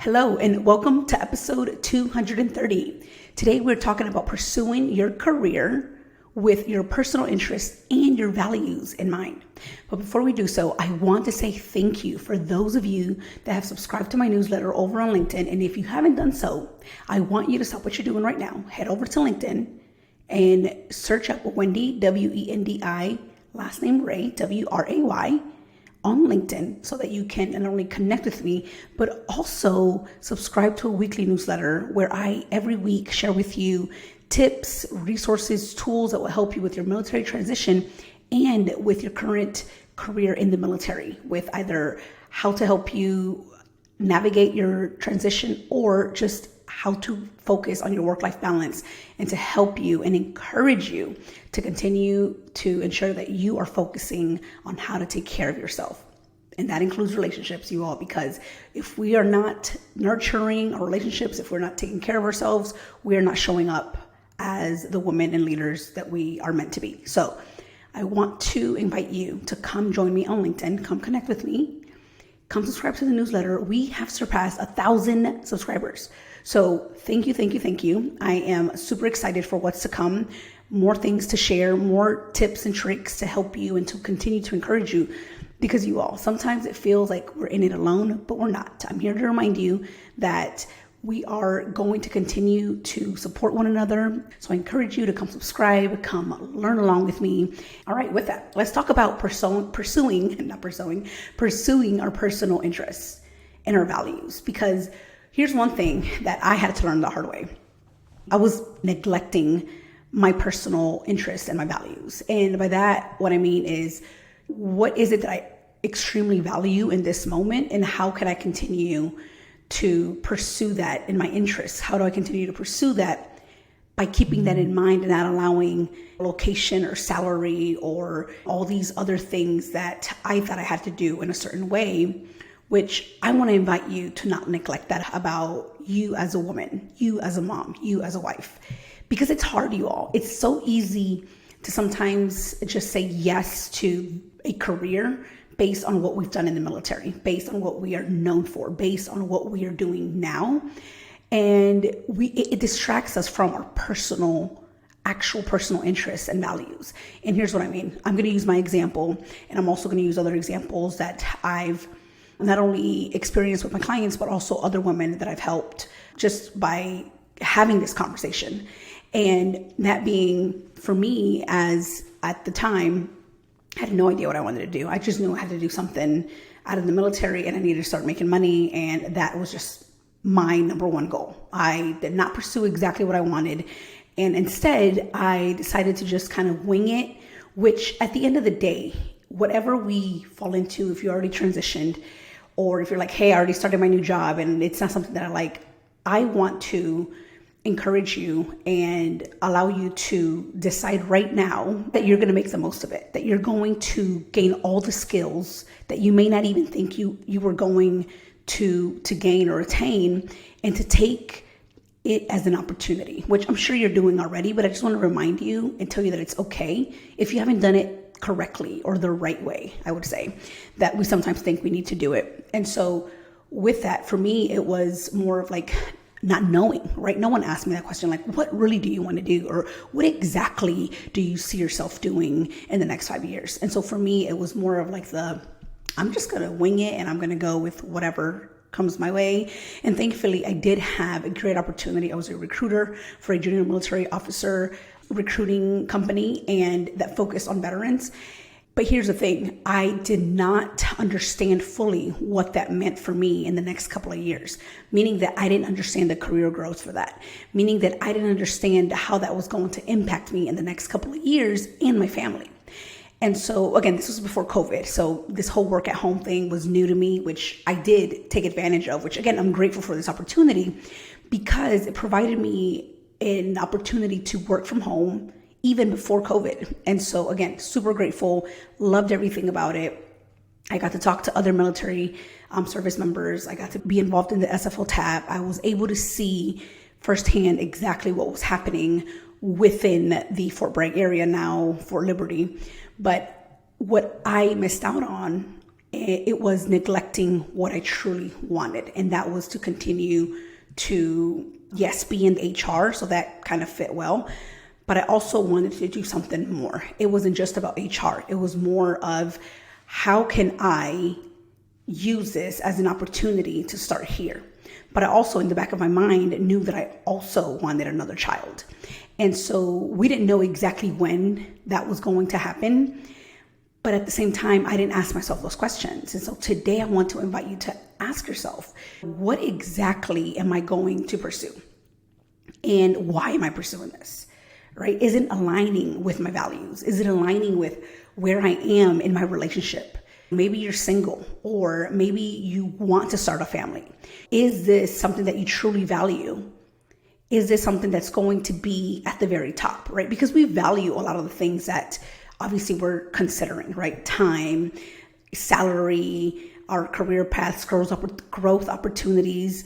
Hello and welcome to episode 230. Today we're talking about pursuing your career with your personal interests and your values in mind. But before we do so, I want to say thank you for those of you that have subscribed to my newsletter over on LinkedIn. And if you haven't done so, I want you to stop what you're doing right now. Head over to LinkedIn and search up Wendi, W-E-N-D-I, last name Ray, W-R-A-Y, on LinkedIn so that you can not only connect with me, but also subscribe to a weekly newsletter where I every week share with you tips, resources, tools that will help you with your military transition and with your current career in the military, with either how to help you navigate your transition or just how to focus on your work-life balance and to help you and encourage you to continue to ensure that you are focusing on how to take care of yourself. And that includes relationships, you all, because if we are not nurturing our relationships, if we're not taking care of ourselves, we are not showing up as the women and leaders that we are meant to be. So I want to invite you to come join me on LinkedIn, come connect with me, come subscribe to the newsletter. We have surpassed 1,000 subscribers. So thank you. I am super excited for what's to come, more things to share, more tips and tricks to help you and to continue to encourage you. Because you all, sometimes it feels like we're in it alone, but we're not. I'm here to remind you that we are going to continue to support one another. So I encourage you to come subscribe, come learn along with me. All right, with that, let's talk about pursuing our personal interests and our values. Because here's one thing that I had to learn the hard way. I was neglecting my personal interests and my values. And by that, what I mean is, what is it that I extremely value in this moment? And how can I continue to pursue that in my interests? How do I continue to pursue that by keeping that in mind and not allowing location or salary or all these other things that I thought I had to do in a certain way, which I want to invite you to not neglect that about you as a woman, you as a mom, you as a wife, because it's hard, you all. It's so easy to sometimes just say yes to a career based on what we've done in the military, based on what we are known for, based on what we are doing now. And it distracts us from our actual personal interests and values. And here's what I mean. I'm going to use my example, and I'm also going to use other examples that I've not only experienced with my clients, but also other women that I've helped just by having this conversation. And that being, for me, as at the time, I had no idea what I wanted to do. I just knew I had to do something out of the military and I needed to start making money. And that was just my number one goal. I did not pursue exactly what I wanted. And instead, I decided to just kind of wing it, which at the end of the day, whatever we fall into, if you already transitioned, or if you're like, hey, I already started my new job and it's not something that I like, I want to encourage you and allow you to decide right now that you're going to make the most of it, that you're going to gain all the skills that you may not even think you were going to gain or attain, and to take it as an opportunity, which I'm sure you're doing already, but I just want to remind you and tell you that it's okay if you haven't done it correctly or the right way. I would say that we sometimes think we need to do it. And so with that, for me, it was more of like not knowing, right? No one asked me that question, like, what really do you want to do? Or what exactly do you see yourself doing in the next 5 years? And so for me, it was more of like I'm just going to wing it and I'm going to go with whatever comes my way. And thankfully, I did have a great opportunity. I was a recruiter for a junior military officer recruiting company, and that focused on veterans. But here's the thing, I did not understand fully what that meant for me in the next couple of years, meaning that I didn't understand the career growth for that, meaning that I didn't understand how that was going to impact me in the next couple of years and my family. And so again, this was before COVID. So this whole work at home thing was new to me, which I did take advantage of, which again, I'm grateful for this opportunity because it provided me an opportunity to work from home even before COVID. And so again, super grateful, loved everything about it. I got to talk to other military service members. I got to be involved in the SFL tab. I was able to see firsthand exactly what was happening within the Fort Bragg area, now Fort Liberty. But what I missed out on it was neglecting what I truly wanted. And that was to continue to, yes, be in HR. So that kind of fit well. But I also wanted to do something more. It wasn't just about HR. It was more of how can I use this as an opportunity to start here. But I also, in the back of my mind, knew that I also wanted another child. And so we didn't know exactly when that was going to happen. But at the same time, I didn't ask myself those questions. And so today I want to invite you to ask yourself, what exactly am I going to pursue? And why am I pursuing this? Right? Is it aligning with my values? Is it aligning with where I am in my relationship? Maybe you're single, or maybe you want to start a family. Is this something that you truly value? Is this something that's going to be at the very top, right? Because we value a lot of the things that obviously we're considering, right? Time, salary, our career paths, growth opportunities,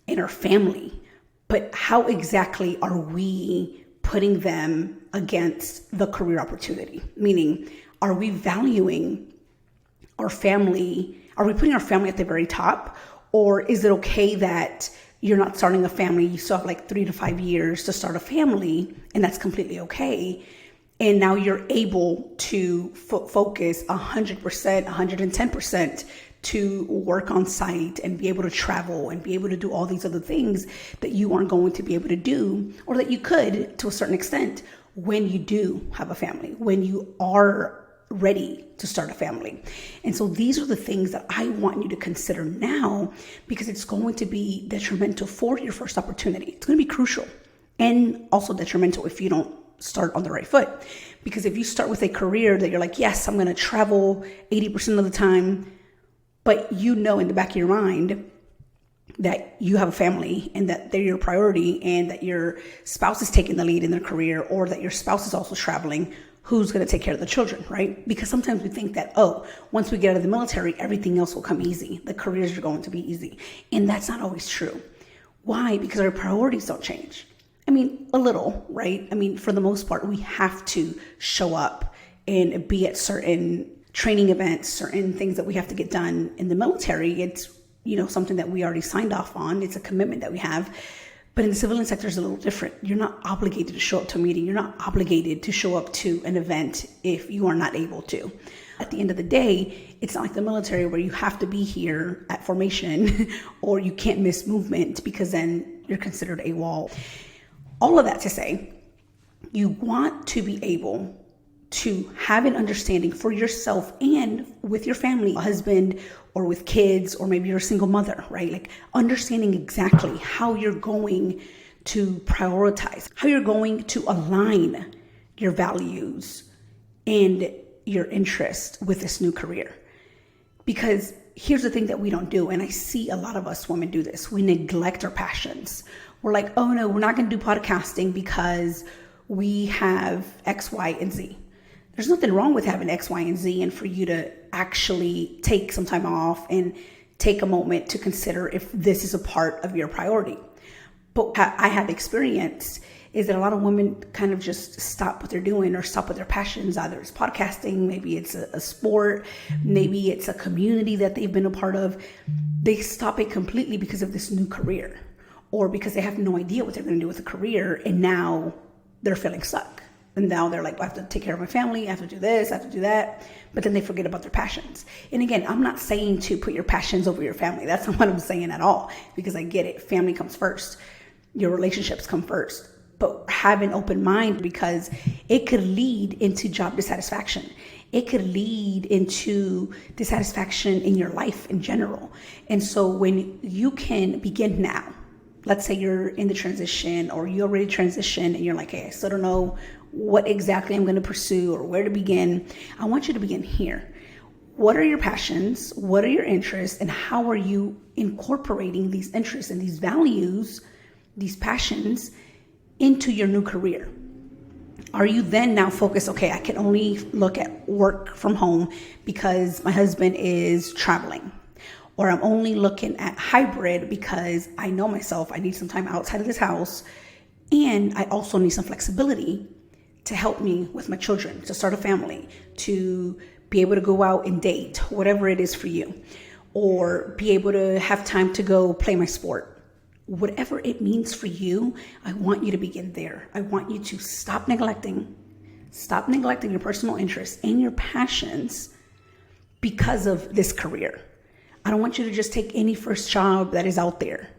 and our family. But how exactly are we putting them against the career opportunity? Meaning, are we valuing our family? Are we putting our family at the very top? Or is it okay that you're not starting a family? You still have like 3 to 5 years to start a family, and that's completely okay. And now you're able to focus 100%, 110% to work on site and be able to travel and be able to do all these other things that you aren't going to be able to do, or that you could to a certain extent when you do have a family, when you are ready to start a family. And so these are the things that I want you to consider now, because it's going to be detrimental for your first opportunity. It's going to be crucial, and also detrimental if you don't start on the right foot. Because if you start with a career that you're like, yes, I'm going to travel 80% of the time, but you know in the back of your mind that you have a family and that they're your priority, and that your spouse is taking the lead in their career, or that your spouse is also traveling, who's going to take care of the children, right? Because sometimes we think that, oh, once we get out of the military, everything else will come easy. The careers are going to be easy. And that's not always true. Why? Because our priorities don't change. I mean, a little, right? I mean, for the most part, we have to show up and be at certain training events, certain things that we have to get done in the military. It's, something that we already signed off on. It's a commitment that we have. But in the civilian sector, it's a little different. You're not obligated to show up to a meeting. You're not obligated to show up to an event if you are not able to. At the end of the day, it's not like the military where you have to be here at formation or you can't miss movement, because then you're considered AWOL. All of that to say, you want to be able to have an understanding for yourself and with your family, a husband, or with kids, or maybe you're a single mother, right? Like understanding exactly how you're going to prioritize, how you're going to align your values and your interest with this new career. Because here's the thing that we don't do, and I see a lot of us women do this. We neglect our passions. We're like, oh no, we're not going to do podcasting because we have X, Y, and Z. There's nothing wrong with having X, Y, and Z, and for you to actually take some time off and take a moment to consider if this is a part of your priority. But I have experienced is that a lot of women kind of just stop what they're doing or stop with their passions. Either it's podcasting, maybe it's a sport, maybe it's a community that they've been a part of. They stop it completely because of this new career, or because they have no idea what they're going to do with a career, and now they're feeling stuck. And now they're like, I have to take care of my family, I have to do this, I have to do that. But then they forget about their passions. And again, I'm not saying to put your passions over your family. That's not what I'm saying at all, because I get it. Family comes first. Your relationships come first. But have an open mind, because it could lead into job dissatisfaction. It could lead into dissatisfaction in your life in general. And so when you can begin now, let's say you're in the transition, or you already transitioned and you're like, hey, I still don't know what exactly I'm going to pursue or where to begin. I want you to begin here. What are your passions? What are your interests? And how are you incorporating these interests and these values, these passions, into your new career? Are you then now focused, okay, I can only look at work from home because my husband is traveling? Or I'm only looking at hybrid because I know myself, I need some time outside of this house, and I also need some flexibility to help me with my children, to start a family, to be able to go out and date, whatever it is for you, or be able to have time to go play my sport. Whatever it means for you, I want you to begin there. I want you to stop neglecting your personal interests and your passions because of this career. I don't want you to just take any first job that is out there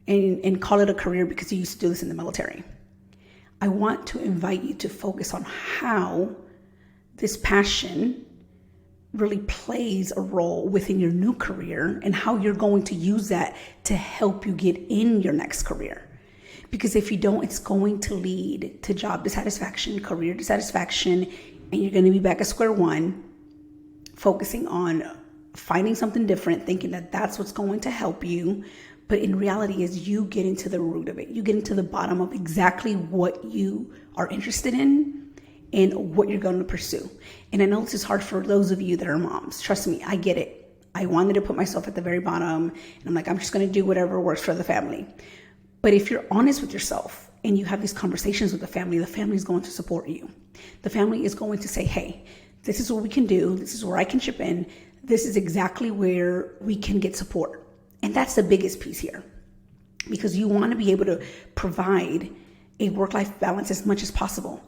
and call it a career because you used to do this in the military. I want to invite you to focus on how this passion really plays a role within your new career and how you're going to use that to help you get in your next career. Because if you don't, it's going to lead to job dissatisfaction, career dissatisfaction, and you're going to be back at square one, focusing on finding something different, thinking that that's what's going to help you. But in reality is you get into the root of it. You get into the bottom of exactly what you are interested in and what you're going to pursue. And I know this is hard for those of you that are moms. Trust me, I get it. I wanted to put myself at the very bottom, and I'm like, I'm just going to do whatever works for the family. But if you're honest with yourself and you have these conversations with the family is going to support you. The family is going to say, hey, this is what we can do. This is where I can chip in. This is exactly where we can get support. And that's the biggest piece here, because you want to be able to provide a work-life balance as much as possible.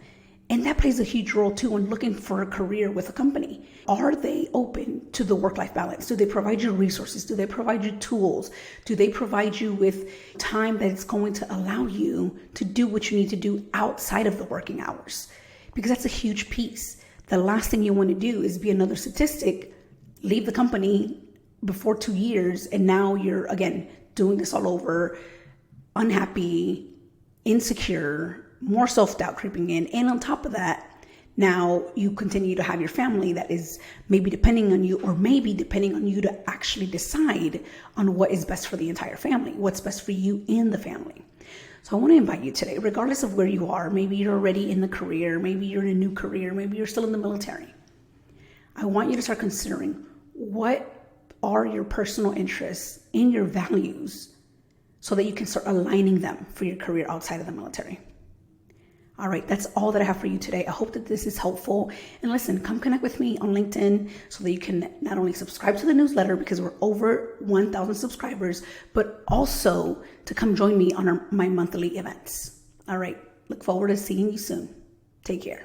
And that plays a huge role too when looking for a career with a company. Are they open to the work-life balance? Do they provide you resources? Do they provide you tools? Do they provide you with time that's going to allow you to do what you need to do outside of the working hours? Because that's a huge piece. The last thing you want to do is be another statistic, leave the company before 2 years, and now you're, again, doing this all over, unhappy, insecure, more self-doubt creeping in. And on top of that, now you continue to have your family that is maybe depending on you, or maybe depending on you to actually decide on what is best for the entire family, what's best for you and the family. So I want to invite you today, regardless of where you are, maybe you're already in the career, maybe you're in a new career, maybe you're still in the military. I want you to start considering what are your personal interests and your values so that you can start aligning them for your career outside of the military. All right, that's all that I have for you today. I hope that this is helpful. And listen, come connect with me on LinkedIn so that you can not only subscribe to the newsletter, because we're over 1,000 subscribers, but also to come join me on my monthly events. All right, look forward to seeing you soon. Take care.